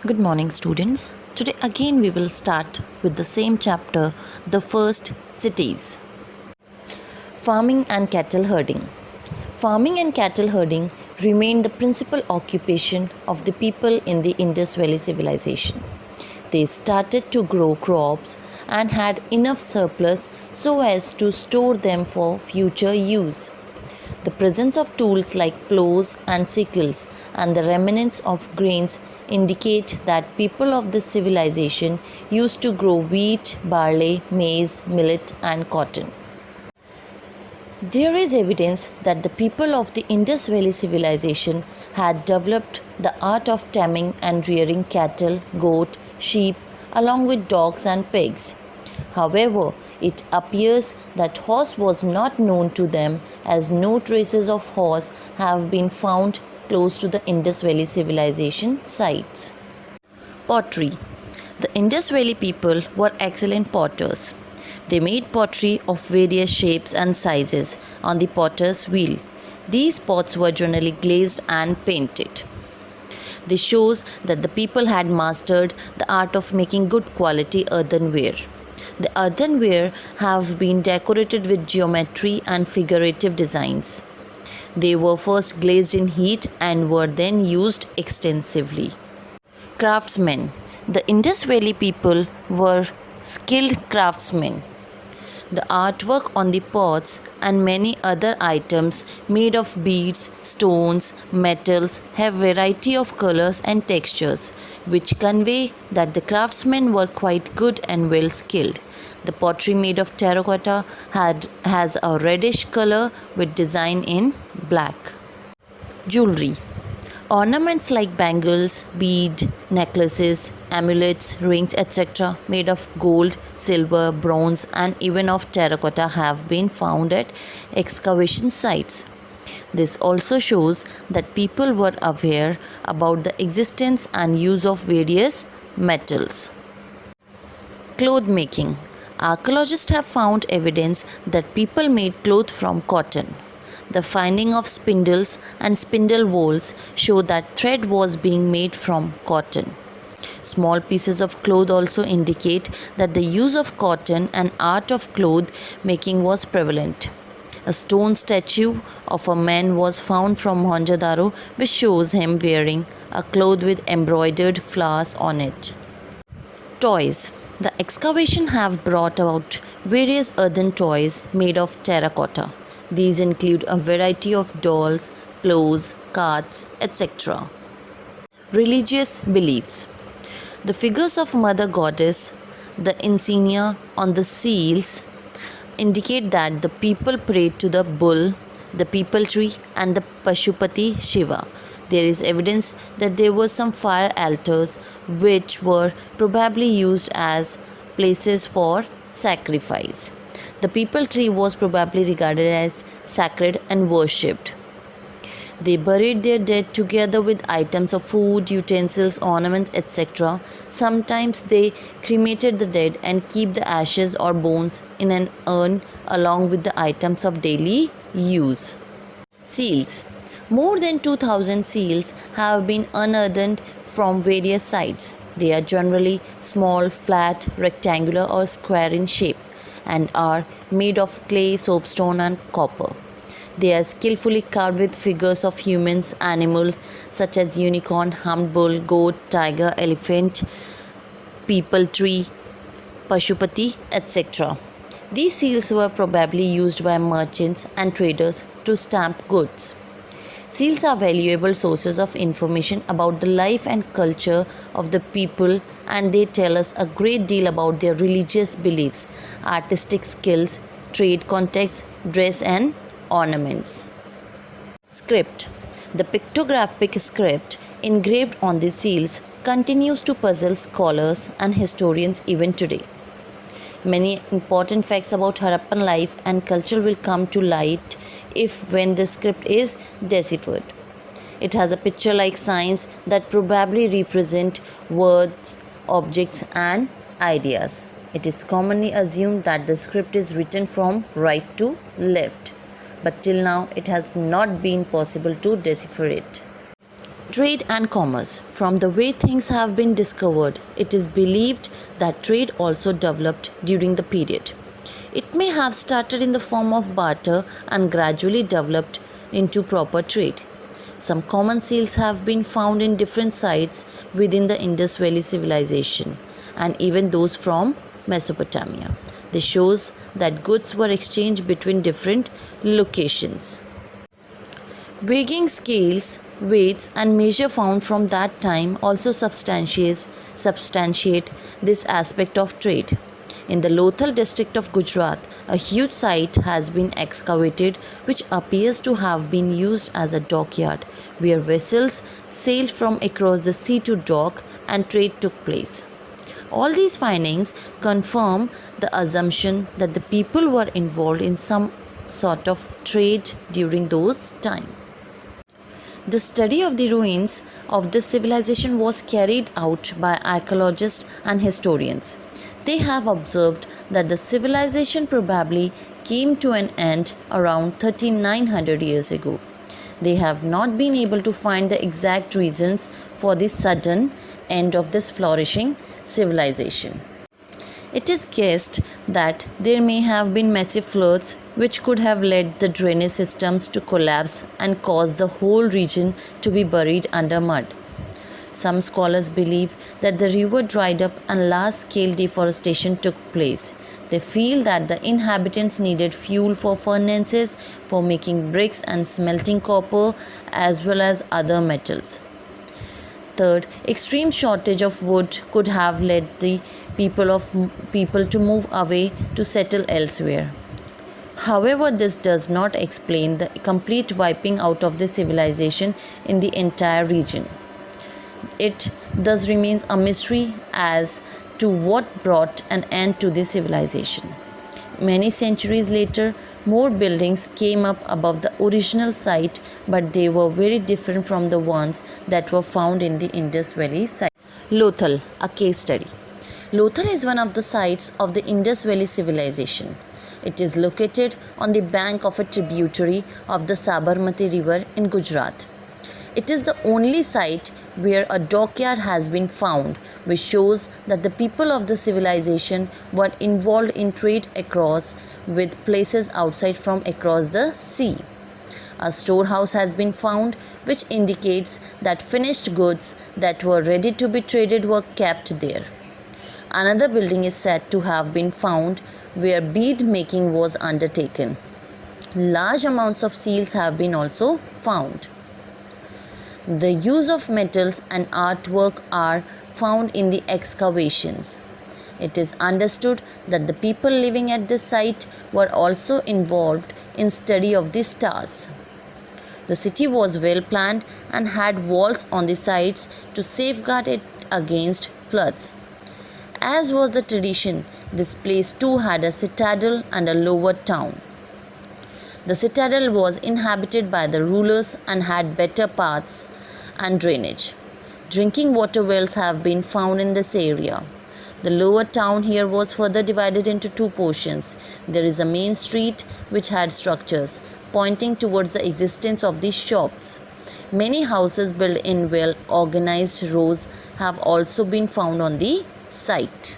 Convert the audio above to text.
Good morning, students. Today again we will start with the same chapter, the first cities. Farming and cattle herding. Farming and cattle herding remained the principal occupation of the people in the Indus Valley civilization. They started to grow crops and had enough surplus so as to store them for future use. The presence of tools like plows and sickles and the remnants of grains indicate that people of this civilization used to grow wheat, barley, maize, millet, and cotton. There is evidence that the people of the Indus Valley civilization had developed the art of taming and rearing cattle, goat, sheep, along with dogs and pigs. However, it appears that horse was not known to them, as no traces of horse have been found close to the Indus Valley civilization sites. Pottery. The Indus Valley people were excellent potters. They made pottery of various shapes and sizes on the potter's wheel. These pots were generally glazed and painted. This shows that the people had mastered the art of making good quality earthenware. The earthenware have been decorated with geometry and figurative designs. They were first glazed in heat and were then used extensively. Craftsmen. The Indus Valley people were skilled craftsmen. The artwork on the pots and many other items made of beads, stones, metals have variety of colors and textures, which convey that the craftsmen were quite good and well skilled. The pottery made of terracotta has a reddish color with design in black. Jewelry. Ornaments like bangles, bead, necklaces, amulets, rings, etc., made of gold, silver, bronze, and even of terracotta have been found at excavation sites. This also shows that people were aware about the existence and use of various metals. Cloth making. Archaeologists have found evidence that people made cloth from cotton. The finding of spindles and spindle whorls show that thread was being made from cotton. Small pieces of cloth also indicate that the use of cotton and art of cloth making was prevalent. A stone statue of a man was found from Mohenjo-daro, which shows him wearing a cloth with embroidered flowers on it. Toys. The excavation have brought out various earthen toys made of terracotta. These include a variety of dolls, plows, carts, etc. Religious beliefs. The figures of Mother Goddess, the insignia on the seals, indicate that the people prayed to the bull, the peepal tree, and the Pashupati Shiva. There is evidence that there were some fire altars which were probably used as places for sacrifice. The peepal tree was probably regarded as sacred and worshipped. They buried their dead together with items of food, utensils, ornaments, etc. Sometimes they cremated the dead and keep the ashes or bones in an urn along with the items of daily use. Seals. More than 2000 seals have been unearthed from various sites. They are generally small, flat, rectangular, or square in shape, and are made of clay, soapstone, and copper. They are skillfully carved with figures of humans, animals such as unicorn, humped bull, goat, tiger, elephant, peepal tree, Pashupati, etc. These seals were probably used by merchants and traders to stamp goods. Seals are valuable sources of information about the life and culture of the people, and they tell us a great deal about their religious beliefs, artistic skills, trade contacts, dress, and ornaments. Script. The pictographic script engraved on the seals continues to puzzle scholars and historians even today. Many important facts about Harappan life and culture will come to light when the script is deciphered. It has a picture-like signs that probably represent words, objects, and ideas. It is commonly assumed that the script is written from right to left, but till now it has not been possible to decipher it. Trade and commerce. From the way things have been discovered, it is believed that trade also developed during the period. It may have started in the form of barter and gradually developed into proper trade. Some common seals have been found in different sites within the Indus Valley civilization and even those from Mesopotamia. This shows that goods were exchanged between different locations. Weighing scales, weights, and measure found from that time also substantiate this aspect of trade. In the Lothal district of Gujarat, a huge site has been excavated which appears to have been used as a dockyard where vessels sailed from across the sea to dock and trade took place. All these findings confirm the assumption that the people were involved in some sort of trade during those times. The study of the ruins of this civilization was carried out by archaeologists and historians. They have observed that the civilization probably came to an end around 3900 years ago. They have not been able to find the exact reasons for this sudden end of this flourishing civilization. It is guessed that there may have been massive floods which could have led the drainage systems to collapse and caused the whole region to be buried under mud. Some scholars believe that the river dried up and large-scale deforestation took place. They feel that the inhabitants needed fuel for furnaces for making bricks and smelting copper as well as other metals. Third, extreme shortage of wood could have led the people to move away to settle elsewhere. However, this does not explain the complete wiping out of the civilization in the entire region. It thus remains a mystery as to what brought an end to this civilization. Many centuries later, more buildings came up above the original site, but they were very different from the ones that were found in the Indus Valley site. Lothal, a case study. Lothal is one of the sites of the Indus Valley civilization. It is located on the bank of a tributary of the Sabarmati River in Gujarat. It is the only site where a dockyard has been found, which shows that the people of the civilization were involved in trade across with places outside from across the sea. A storehouse has been found, which indicates that finished goods that were ready to be traded were kept there. Another building is said to have been found where bead making was undertaken. Large amounts of seals have been also found. The use of metals and artwork are found in the excavations. It is understood that the people living at this site were also involved in study of the stars. The city was well planned and had walls on the sides to safeguard it against floods. As was the tradition, this place too had a citadel and a lower town. The citadel was inhabited by the rulers and had better paths and drainage. Drinking water wells have been found in this area. The lower town here was further divided into two portions. There is a main street which had structures pointing towards the existence of these shops. Many houses built in well organized rows have also been found on the site.